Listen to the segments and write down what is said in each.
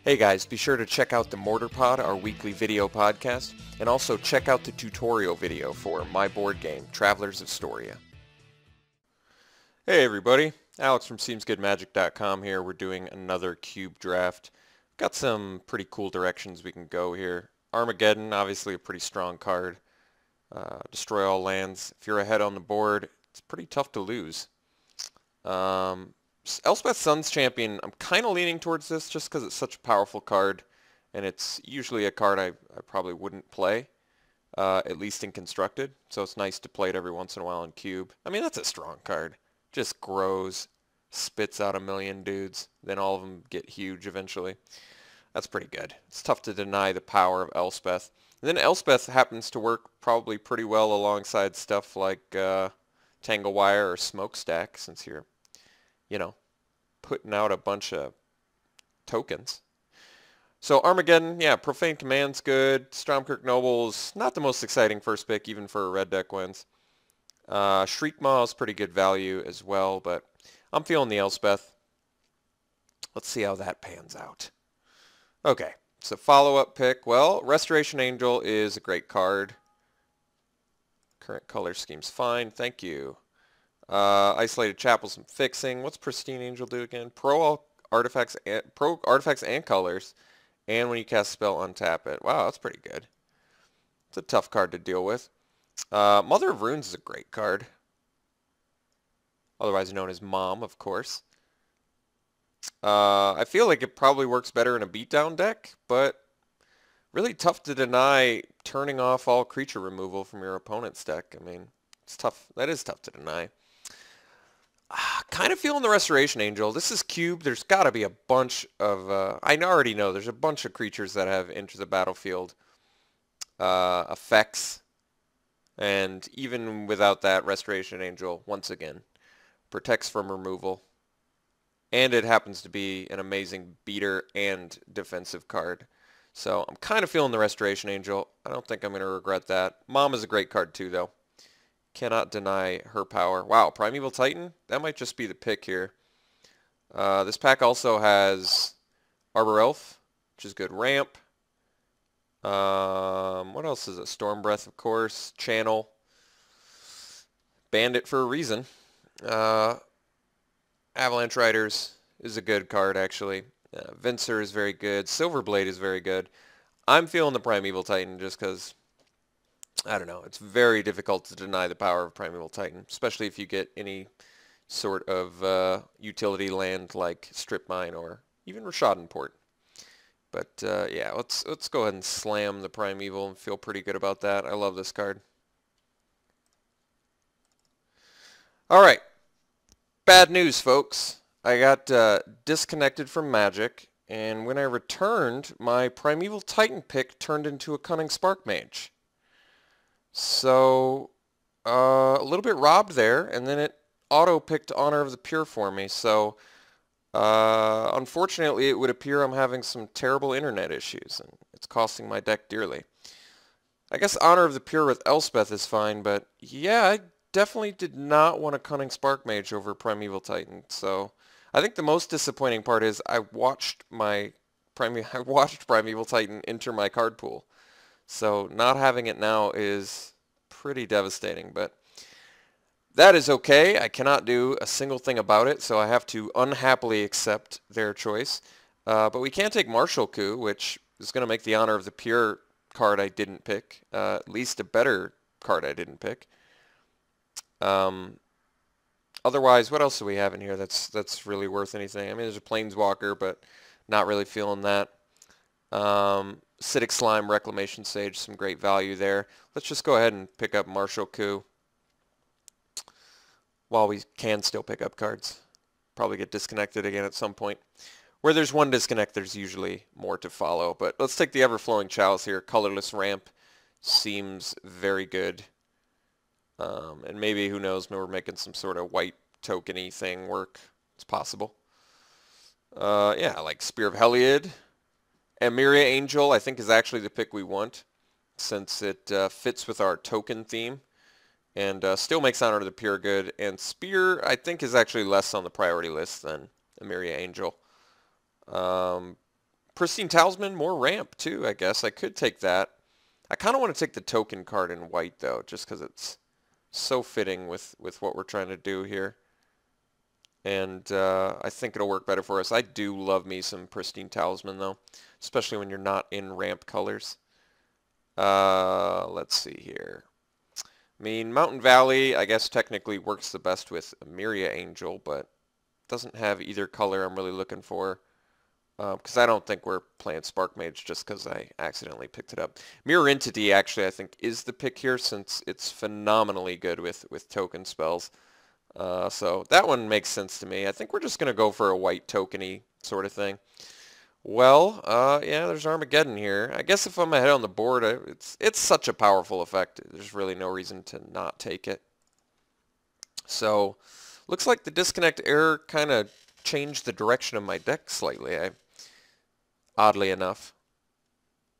Hey guys, be sure to check out the Mortar Pod, our weekly video podcast, and also check out the tutorial video for my board game, Travelers of Storia. Hey everybody, Alex from SeemsGoodMagic.com here. We're doing another cube draft. Got some pretty cool directions we can go here. Armageddon, obviously a pretty strong card. Destroy all lands. If you're ahead on the board, it's pretty tough to lose. Elspeth Sun's Champion, I'm kind of leaning towards this just because it's such a powerful card, and it's usually a card I probably wouldn't play, at least in Constructed, so it's nice to play it every once in a while in Cube. I mean, that's a strong card. Just grows, spits out a million dudes, then all of them get huge eventually. That's pretty good. It's tough to deny the power of Elspeth. And then Elspeth happens to work probably pretty well alongside stuff like Tangle Wire or Smokestack, since you're, putting out a bunch of tokens. So Armageddon, yeah, Profane Command's good. Stromkirk Noble's not the most exciting first pick, even for a red deck wins. Shriekmaw is pretty good value as well, but I'm feeling the Elspeth. Let's see how that pans out. Okay, so follow-up pick. Well, Restoration Angel is a great card. Current color scheme's fine, thank you. Isolated Chapel, some fixing. What's Pristine Angel do again? Pro artifacts and colors. And when you cast a spell, untap it. Wow, that's pretty good. It's a tough card to deal with. Mother of Runes is a great card. Otherwise known as Mom, of course. I feel like it probably works better in a beatdown deck, but really tough to deny turning off all creature removal from your opponent's deck. I mean, it's tough. That is tough to deny. Kind of feeling the Restoration Angel. This is Cube. There's got to be a bunch of... I already know there's a bunch of creatures that have Enter the Battlefield effects. And even without that, Restoration Angel, once again, protects from removal. And it happens to be an amazing beater and defensive card. So I'm kind of feeling the Restoration Angel. I don't think I'm going to regret that. Mom is a great card too, though. Cannot deny her power. Wow, Primeval Titan? That might just be the pick here. This pack also has Arbor Elf, which is good ramp. What else is it? Storm Breath, of course. Channel. Bandit for a reason. Avalanche Riders is a good card, actually. Vincer is very good. Silverblade is very good. I'm feeling the Primeval Titan just because... I don't know. It's very difficult to deny the power of Primeval Titan, especially if you get any sort of utility land like Strip Mine or even Rishadenport. But yeah, let's go ahead and slam the Primeval and feel pretty good about that. I love this card. All right. Bad news, folks. I got disconnected from Magic, and when I returned, my Primeval Titan pick turned into a Cunning Spark Mage. So, a little bit robbed there, and then it auto-picked Honor of the Pure for me. So, unfortunately, it would appear I'm having some terrible internet issues, and it's costing my deck dearly. I guess Honor of the Pure with Elspeth is fine, but yeah, I definitely did not want a Cunning Spark Mage over Primeval Titan. So, I think the most disappointing part is I watched Primeval Titan enter my card pool. So not having it now is pretty devastating, but that is okay. I cannot do a single thing about it, so I have to unhappily accept their choice. But we can take Martial Coup, which is going to make the Honor of the Pure card I didn't pick, at least a better card I didn't pick. Otherwise, what else do we have in here that's really worth anything? I mean, there's a Planeswalker, but not really feeling that. Acidic Slime, Reclamation Sage, some great value there. Let's just go ahead and pick up Martial Coup while we can still pick up cards. Probably get disconnected again at some point. Where there's one disconnect, there's usually more to follow. But let's take the Everflowing Chalice here. Colorless Ramp seems very good. And maybe, who knows, maybe we're making some sort of white tokeny thing work. It's possible. Yeah, like Spear of Heliod. Emiria Angel, I think, is actually the pick we want, since it fits with our token theme, and still makes Honor of the Pure good. And Spear, I think, is actually less on the priority list than Emiria Angel. Pristine Talisman, more ramp too, I guess. I could take that. I kind of want to take the token card in white though, just because it's so fitting with what we're trying to do here. And I think it'll work better for us. I do love me some Pristine Talisman though, especially when you're not in ramp colors. Let's see here. I mean, Mountain Valley, I guess technically works the best with Myria Angel, but doesn't have either color I'm really looking for. Because I don't think we're playing Spark Mage just because I accidentally picked it up. Mirror Entity actually I think is the pick here since it's phenomenally good with token spells. So that one makes sense to me. I think we're just going to go for a white tokeny sort of thing. Well, yeah, there's Armageddon here. I guess if I'm ahead on the board, it's such a powerful effect. There's really no reason to not take it. So looks like the disconnect error kind of changed the direction of my deck slightly. Oddly enough,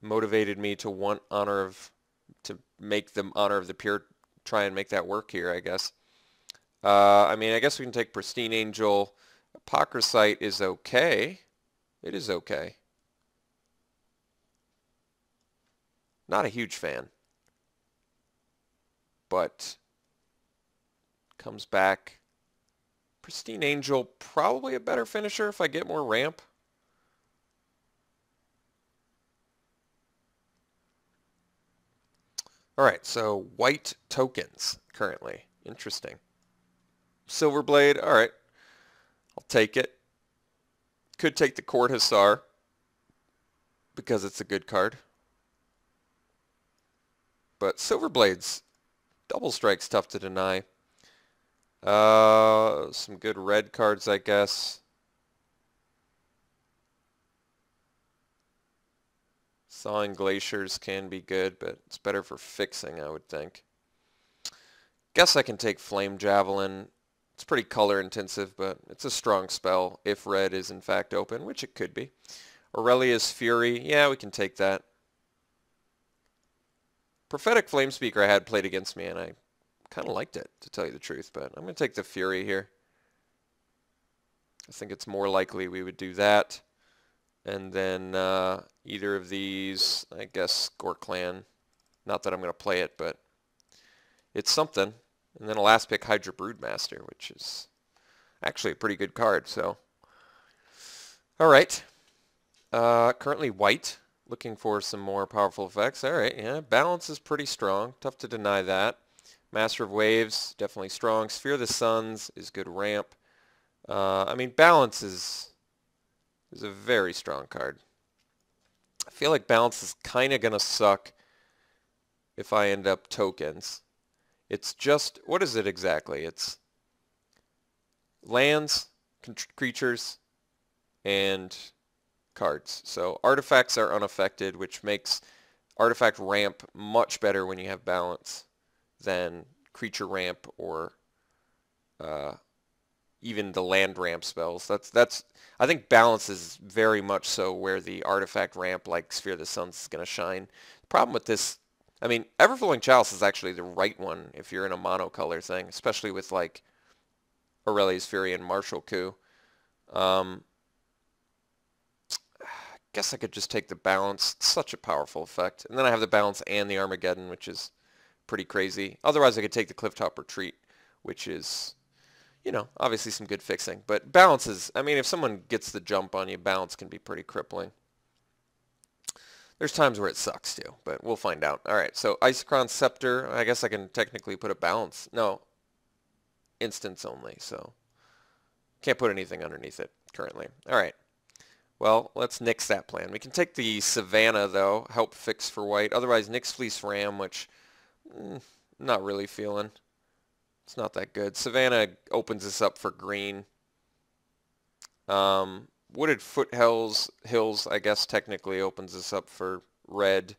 motivated me to want to make the Honor of the Pure, try and make that work here, I guess. I mean, I guess we can take Pristine Angel. Apocryphite is okay. It is okay. Not a huge fan. But comes back. Pristine Angel, probably a better finisher if I get more ramp. Alright, so white tokens currently. Interesting. Silverblade, alright. I'll take it. Could take the Court Hussar because it's a good card. But Silverblade's double strike's tough to deny. Some good red cards, I guess. Thawing Glaciers can be good, but it's better for fixing, I would think. Guess I can take Flame Javelin. It's pretty color intensive, but it's a strong spell if red is in fact open, which it could be. Aurelia's Fury, yeah, we can take that. Prophetic Flamespeaker I had played against me, and I kind of liked it, to tell you the truth, but I'm going to take the Fury here. I think it's more likely we would do that. And then either of these, I guess, Gorklan. Not that I'm going to play it, but it's something. And then a last pick, Hydra Broodmaster, which is actually a pretty good card. So, all right. Currently white. Looking for some more powerful effects. All right, yeah. Balance is pretty strong. Tough to deny that. Master of Waves, definitely strong. Sphere of the Suns is good ramp. I mean, Balance is a very strong card. I feel like Balance is kind of going to suck if I end up tokens. It's just, what is it exactly? It's lands, creatures, and cards. So artifacts are unaffected, which makes artifact ramp much better when you have Balance than creature ramp or even the land ramp spells. That's I think Balance is very much so where the artifact ramp like Sphere of the Suns is going to shine. The problem with this, I mean, Everflowing Chalice is actually the right one if you're in a monocolor thing, especially with like Aurelia's Fury and Martial Coup. I guess I could just take the Balance. It's such a powerful effect. And then I have the Balance and the Armageddon, which is pretty crazy. Otherwise, I could take the Clifftop Retreat, which is, you know, obviously some good fixing. But Balance is, I mean, if someone gets the jump on you, Balance can be pretty crippling. There's times where it sucks too, but we'll find out. All right, so Isochron Scepter, I guess I can technically put a Balance. No, instance only, so can't put anything underneath it currently. All right, well, let's nix that plan. We can take the Savannah, though, help fix for white. Otherwise, Nyx Fleece Ram, which not really feeling. It's not that good. Savannah opens us up for green. Wooded Foothills, I guess, technically opens us up for red.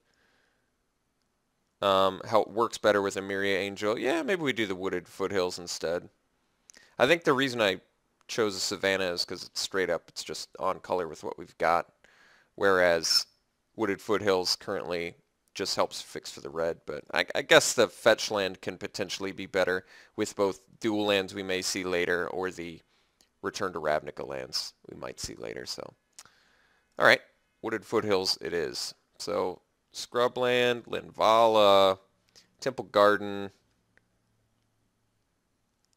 How it works better with a Myria Angel. Yeah, maybe we do the Wooded Foothills instead. I think the reason I chose a Savannah is because it's straight up. It's just on color with what we've got. Whereas Wooded Foothills currently just helps fix for the red. But I guess the fetch land can potentially be better with both dual lands we may see later or the Return to Ravnica lands we might see later. So, all right. Wooded Foothills it is. So Scrubland, Linvala, Temple Garden.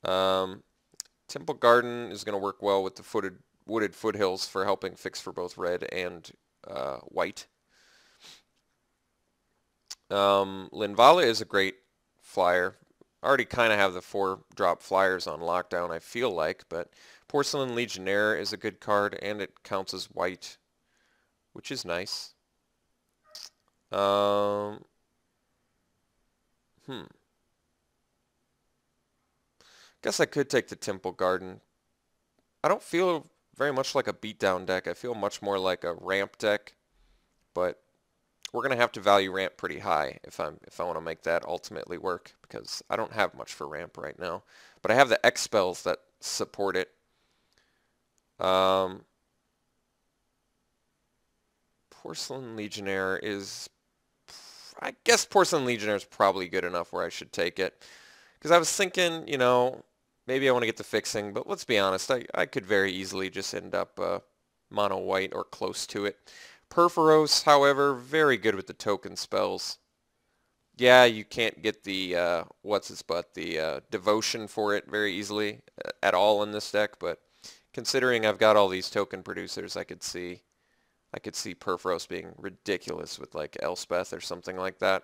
Temple Garden is going to work well with the Wooded Foothills for helping fix for both red and white. Linvala is a great flyer. I already kind of have the 4-drop flyers on lockdown, I feel like, but Porcelain Legionnaire is a good card, and it counts as white, which is nice. Guess I could take the Temple Garden. I don't feel very much like a beatdown deck. I feel much more like a ramp deck, but we're going to have to value ramp pretty high if I want to make that ultimately work, because I don't have much for ramp right now. But I have the X spells that support it. Porcelain Legionnaire is... I guess Porcelain Legionnaire is probably good enough where I should take it. Because I was thinking, you know, maybe I want to get the fixing, but let's be honest, I could very easily just end up mono white or close to it. Perforos, however, very good with the token spells. Yeah, you can't get the, the devotion for it very easily at all in this deck, but considering I've got all these token producers, I could see Perforos being ridiculous with like Elspeth or something like that.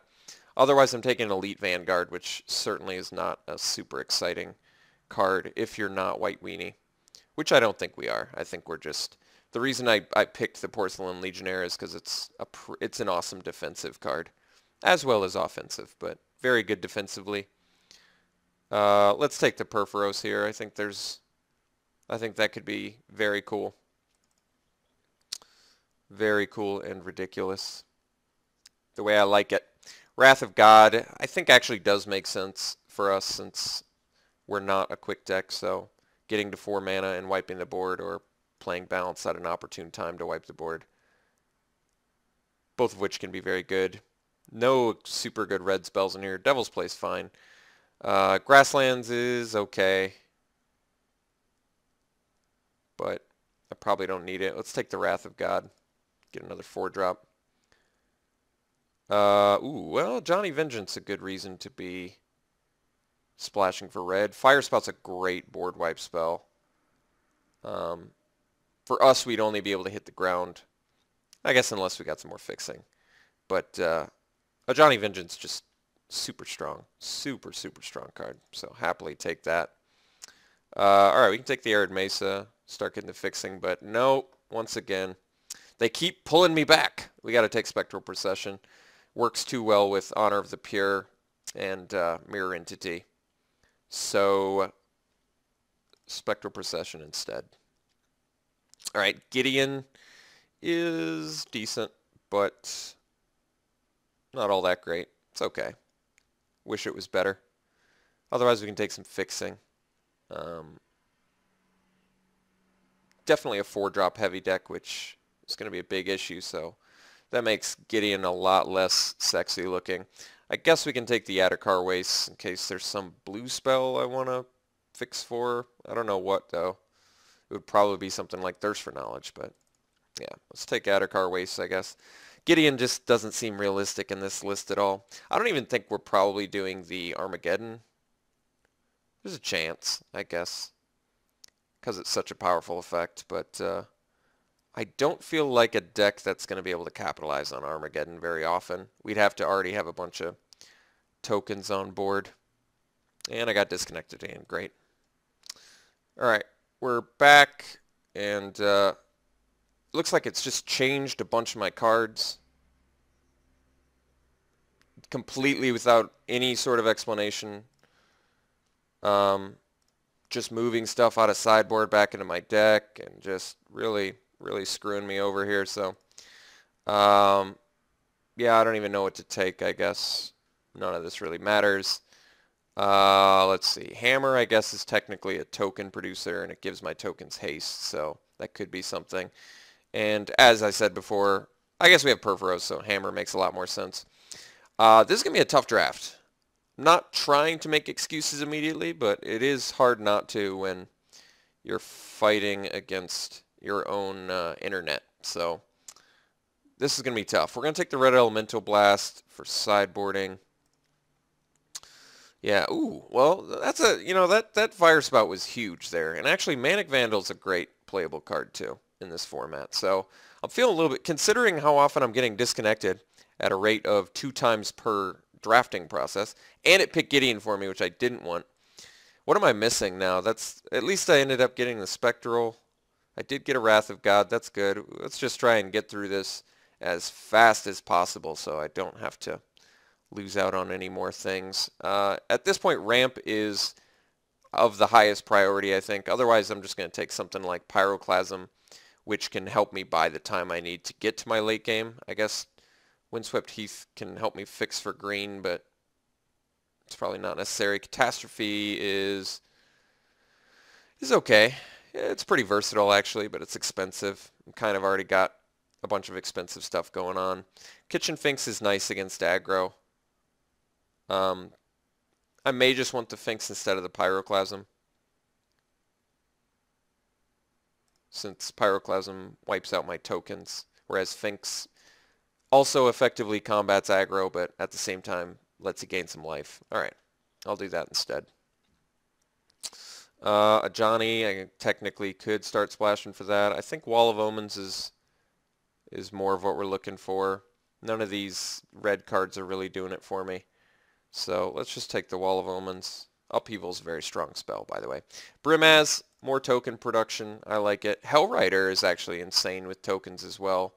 Otherwise, I'm taking Elite Vanguard, which certainly is not a super exciting card if you're not White Weenie, which I don't think we are. I think we're just... The reason I picked the Porcelain Legionnaire is because it's an awesome defensive card, as well as offensive, but very good defensively. Let's take the Perforos here. I think that could be very cool. Very cool and ridiculous. The way I like it. Wrath of God, I think actually does make sense for us since we're not a quick deck, so getting to 4 mana and wiping the board or playing balance at an opportune time to wipe the board. Both of which can be very good. No super good red spells in here. Devil's Play's fine. Grasslands is okay, but I probably don't need it. Let's take the Wrath of God. Get another 4-drop. Well, Johnny Vengeance a good reason to be splashing for red. Fire Spout's a great board wipe spell. For us, we'd only be able to hit the ground, I guess, unless we got some more fixing. But a Johnny Vengeance just super strong. Super, super strong card. So happily take that. Alright, we can take the Arid Mesa, start getting the fixing, but no, once again, they keep pulling me back. We got to take Spectral Procession. Works too well with Honor of the Pure and Mirror Entity. So, Spectral Procession instead. Alright, Gideon is decent, but not all that great. It's okay. Wish it was better. Otherwise, we can take some fixing. Definitely a 4-drop heavy deck, which is going to be a big issue, so that makes Gideon a lot less sexy looking. I guess we can take the Adhikar Waste in case there's some blue spell I want to fix for. I don't know what, though. It would probably be something like Thirst for Knowledge, but yeah, let's take Adhikar Waste, I guess. Gideon just doesn't seem realistic in this list at all. I don't even think we're probably doing the Armageddon. There's a chance, I guess, because it's such a powerful effect, but I don't feel like a deck that's going to be able to capitalize on Armageddon very often. We'd have to already have a bunch of tokens on board. And I got disconnected again. Great. Alright, we're back, and looks like it's just changed a bunch of my cards completely without any sort of explanation. Just moving stuff out of sideboard back into my deck and just really screwing me over here. So yeah, I don't even know what to take, I guess. None of this really matters. Let's see. Hammer, I guess, is technically a token producer, and it gives my tokens haste, so that could be something. And as I said before, I guess we have Perforos, so Hammer makes a lot more sense. This is going to be a tough draft. I'm not trying to make excuses immediately, but it is hard not to when you're fighting against your own internet. So This is going to be tough. We're going to take the red elemental blast for sideboarding. Yeah, ooh, well, that's a, that fire spout was huge there. And actually, Manic Vandal's a great playable card, too, in this format. So I'm feeling a little bit, considering how often I'm getting disconnected at a rate of 2 times per drafting process, and it picked Gideon for me, which I didn't want. What am I missing now? At least I ended up getting the Spectral. I did get a Wrath of God. That's good. Let's just try and get through this as fast as possible so I don't have to lose out on any more things. At this point, ramp is of the highest priority, I think. Otherwise, I'm just going to take something like Pyroclasm, which can help me buy the time I need to get to my late game. I guess Windswept Heath can help me fix for green, but it's probably not necessary. Catastrophe is okay. It's pretty versatile, actually, but it's expensive. I've kind of already got a bunch of expensive stuff going on. Kitchen Finks is nice against aggro. I may just want the Finks instead of the Pyroclasm, since Pyroclasm wipes out my tokens, whereas Finks also effectively combats aggro, but at the same time lets it gain some life. Alright, I'll do that instead. A Johnny, I technically could start splashing for that. I think Wall of Omens is more of what we're looking for. None of these red cards are really doing it for me. So let's just take the Wall of Omens. Upheaval's a very strong spell, by the way. Brimaz, more token production. I like it. Hellrider is actually insane with tokens as well.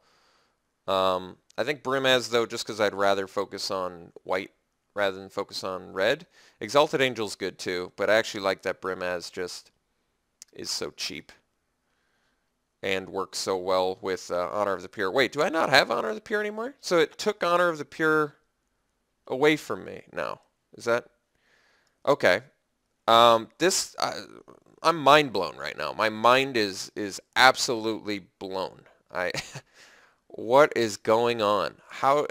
I think Brimaz, though, just because I'd rather focus on white rather than focus on red. Exalted Angel's good, too, but I actually like that Brimaz just is so cheap and works so well with Honor of the Pure. Wait, do I not have Honor of the Pure anymore? So it took Honor of the Pure away from me now. Is that... Okay. I'm mind blown right now. My mind is absolutely blown. What is going on? How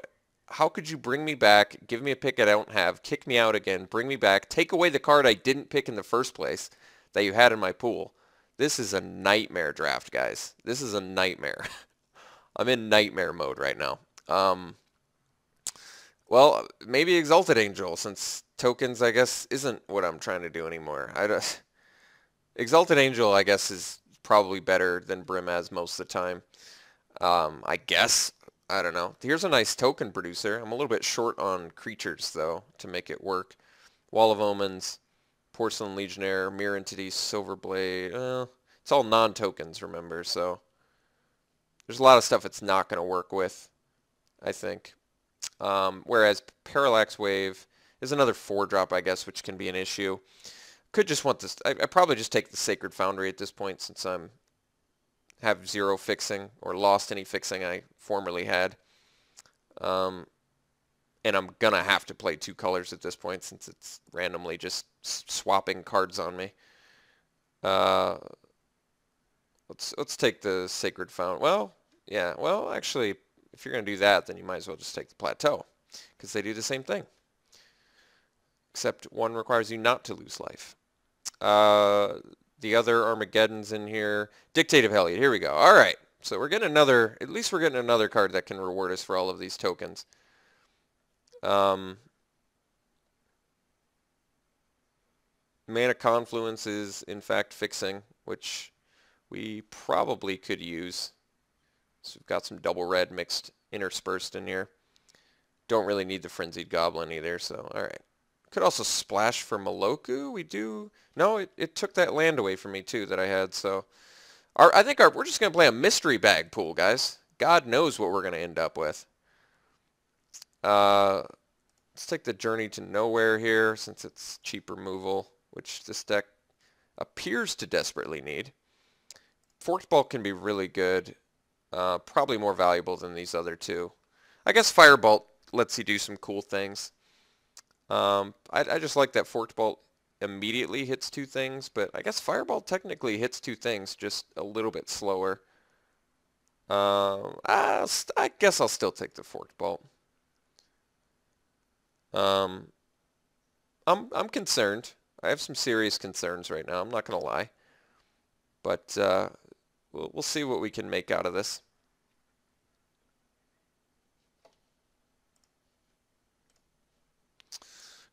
could you bring me back, give me a pick I don't have, kick me out again, bring me back, take away the card I didn't pick in the first place that you had in my pool? This is a nightmare draft, guys. This is a nightmare. I'm in nightmare mode right now. Well, maybe Exalted Angel, since tokens, I guess, isn't what I'm trying to do anymore. Exalted Angel, I guess, is probably better than Brimaz most of the time. I guess. I don't know. Here's a nice token producer. I'm a little bit short on creatures, though, to make it work. Wall of Omens, Porcelain Legionnaire, Mirror Entity, Silverblade. It's all non-tokens, remember, so there's a lot of stuff it's not going to work with, I think. Whereas Parallax Wave is another 4-drop, I guess, which can be an issue. Could just want this. I probably just take the Sacred Foundry at this point, since have 0 fixing, or lost any fixing I formerly had. And I'm going to have to play 2 colors at this point, since it's randomly just swapping cards on me. Let's take the Sacred Foundry. Well, yeah, well, actually, if you're going to do that, then you might as well just take the Plateau, because they do the same thing. Except one requires you not to lose life. The other Armageddon's in here. Dictative Helliot, here we go. All right, so we're getting another, at least we're getting another card that can reward us for all of these tokens. Mana Confluence is, in fact, fixing, which we probably could use. So we've got some double red mixed, interspersed in here. Don't really need the Frenzied Goblin either, so all right. Could also splash for Maloku. We do... No, it took that land away from me, too, that I had, so... I think we're just going to play a mystery bag pool, guys. God knows what we're going to end up with. Let's take the Journey to Nowhere here, since it's cheap removal, which this deck appears to desperately need. Forked Bulk can be really good. Probably more valuable than these other two. I guess Firebolt lets you do some cool things. I just like that Forked Bolt immediately hits 2 things, but I guess Firebolt technically hits 2 things, just a little bit slower. I guess I'll still take the Forked Bolt. I'm concerned. I have some serious concerns right now, I'm not going to lie. But we'll see what we can make out of this.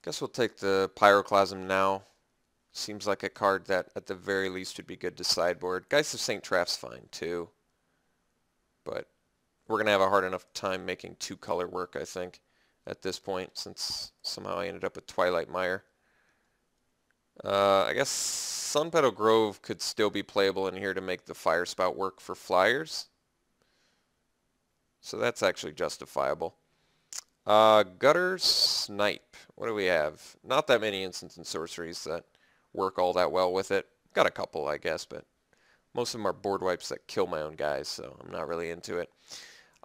Guess we'll take the Pyroclasm now. Seems like a card that at the very least would be good to sideboard. Geist of St. Traft's fine too. But we're going to have a hard enough time making 2-color work, I think, at this point, since somehow I ended up with Twilight Mire. I guess Sunpetal Grove could still be playable in here to make the Fire Spout work for flyers. So that's actually justifiable. Gutter Snipe. What do we have? Not that many instants and sorceries that work all that well with it. Got a couple, I guess, but most of them are board wipes that kill my own guys, so I'm not really into it.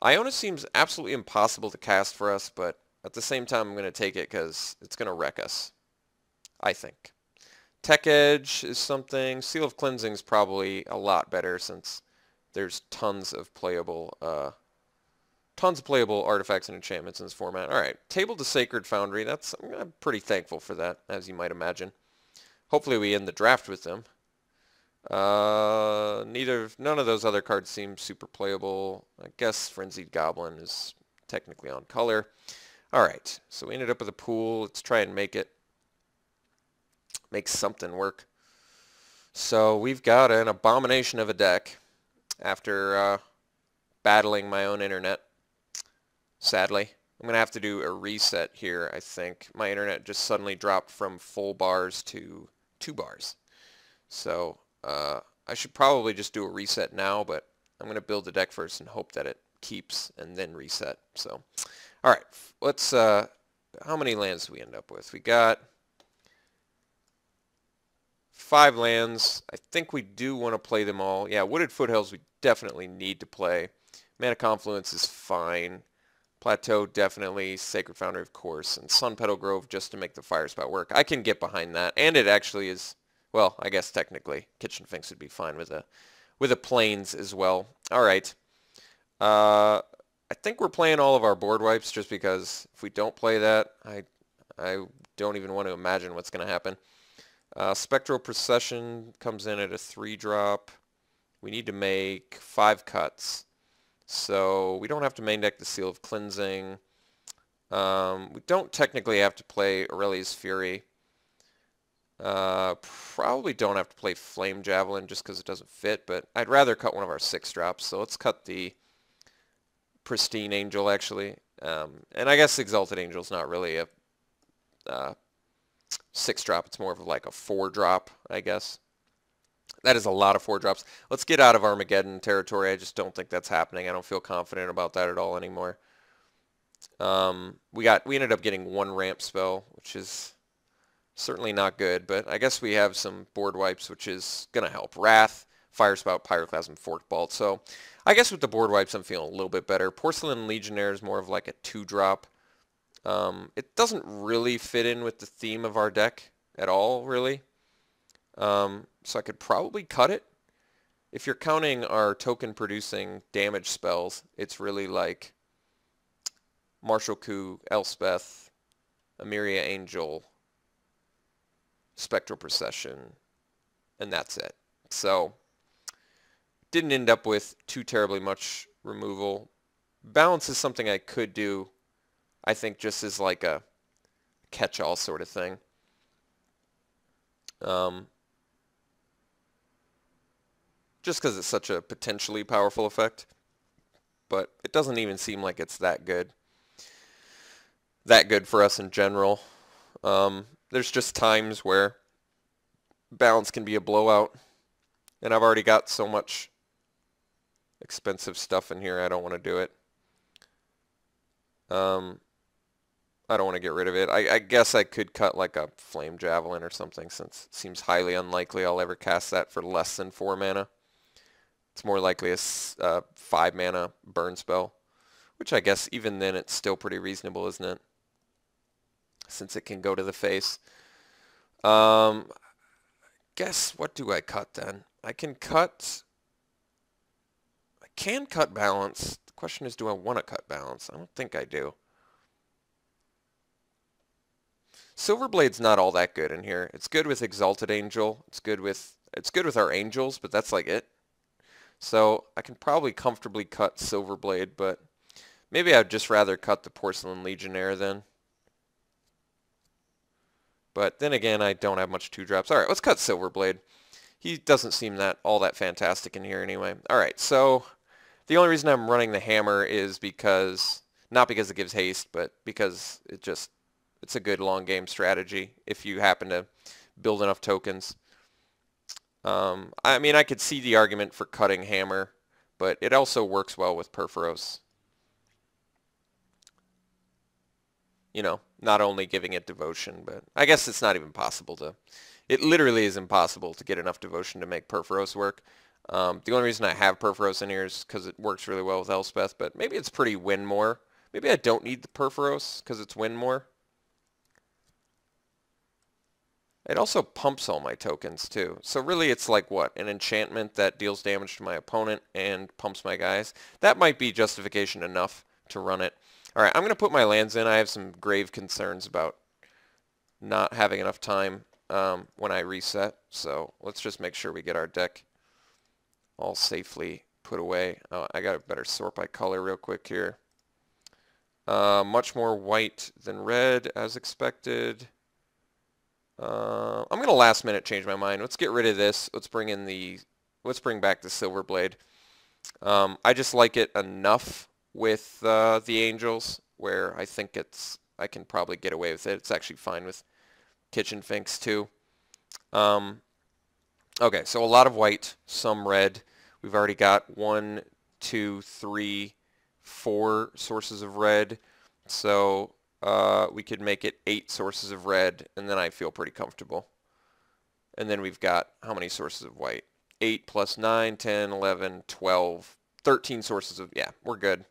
Iona seems absolutely impossible to cast for us, but at the same time I'm going to take it because it's going to wreck us, I think. Tech Edge is something. Seal of Cleansing is probably a lot better since there's tons of playable artifacts and enchantments in this format. All right, Table to Sacred Foundry. I'm pretty thankful for that, as you might imagine. Hopefully we end the draft with them. None of those other cards seem super playable. I guess Frenzied Goblin is technically on color. All right, so we ended up with a pool. Let's try and make something work. So we've got an abomination of a deck after battling my own internet. Sadly, I'm going to have to do a reset here, I think. My internet just suddenly dropped from full bars to 2 bars. So I should probably just do a reset now, but I'm going to build the deck first and hope that it keeps and then reset. So, all right, let's, how many lands do we end up with? We got 5 lands. I think we do want to play them all. Yeah, Wooded Foothills we definitely need to play. Mana Confluence is fine. Plateau definitely. Sacred Foundry of course. And Sunpetal Grove just to make the Fire Spout work. I can get behind that. And it actually is, well, I guess technically Kitchen Finks would be fine with a Plains as well. All right. I think we're playing all of our board wipes just because if we don't play that, I don't even want to imagine what's going to happen. Spectral Procession comes in at a 3-drop. We need to make 5 cuts. So we don't have to main deck the Seal of Cleansing. We don't technically have to play Aurelia's Fury. Probably don't have to play Flame Javelin just because it doesn't fit, but I'd rather cut one of our 6-drops. So let's cut the Pristine Angel, actually. And I guess Exalted Angel's not really a 6-drop. It's more of like a 4-drop, I guess. That is a lot of 4-drops. Let's get out of Armageddon territory. I just don't think that's happening. I don't feel confident about that at all anymore. We ended up getting 1 ramp spell, which is certainly not good, but I guess we have some board wipes, which is going to help. Wrath, Fire Spout, Pyroclasm, Forked Bolt. So I guess with the board wipes, I'm feeling a little bit better. Porcelain Legionnaire is more of like a 2-drop. It doesn't really fit in with the theme of our deck at all, really. So I could probably cut it. If you're counting our token-producing damage spells, it's really like Martial Coup, Elspeth, Emiria Angel, Spectral Procession, and that's it. So didn't end up with too terribly much removal. Balance is something I could do, I think, just as like a catch-all sort of thing. Just because it's such a potentially powerful effect. But it doesn't even seem like it's that good. That good for us in general. There's just times where balance can be a blowout. And I've already got so much expensive stuff in here, I don't want to do it. I don't want to get rid of it. I guess I could cut like a Flame Javelin or something, since it seems highly unlikely I'll ever cast that for less than 4 mana. It's more likely a 5 mana burn spell, which I guess even then it's still pretty reasonable, isn't it? Since it can go to the face. Guess what do I cut then? I can cut balance. The question is, do I want to cut balance? I don't think I do. Silverblade's not all that good in here. It's good with Exalted Angel. It's good with our angels, but that's like it. So I can probably comfortably cut Silverblade, but maybe I'd just rather cut the Porcelain Legionnaire then. But then again, I don't have much 2-drops. All right, let's cut Silverblade. He doesn't seem all that fantastic in here anyway. All right, so the only reason I'm running the hammer is not because it gives haste, but because it's a good long game strategy if you happen to build enough tokens. I mean, I could see the argument for cutting hammer, but it also works well with Perforos. You know, not only giving it devotion, but I guess it's not even possible to... It literally is impossible to get enough devotion to make Perforos work. The only reason I have Perforos in here is because it works really well with Elspeth, but maybe it's pretty win more. Maybe I don't need the Perforos because it's win more. It also pumps all my tokens too. So really it's like what? An enchantment that deals damage to my opponent and pumps my guys. That might be justification enough to run it. Alright, I'm going to put my lands in. I have some grave concerns about not having enough time when I reset. So let's just make sure we get our deck all safely put away. I got to better sort by color real quick here. Much more white than red as expected. I'm going to last minute change my mind. Let's get rid of this. Let's bring back the Silverblade. I just like it enough with the Angels where I think I can probably get away with it. It's actually fine with Kitchen Finks too. Okay, so a lot of white, some red. We've already got 1, 2, 3, 4 sources of red. So we could make it 8 sources of red, and then I feel pretty comfortable. And then we've got how many sources of white? 8 plus 9, 10, 11, 12, 13 sources of... Yeah, we're good.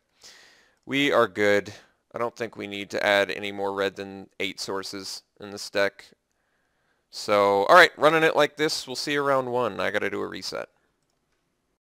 We are good. I don't think we need to add any more red than 8 sources in this deck. So, alright, running it like this. We'll see you around 1. I gotta do a reset.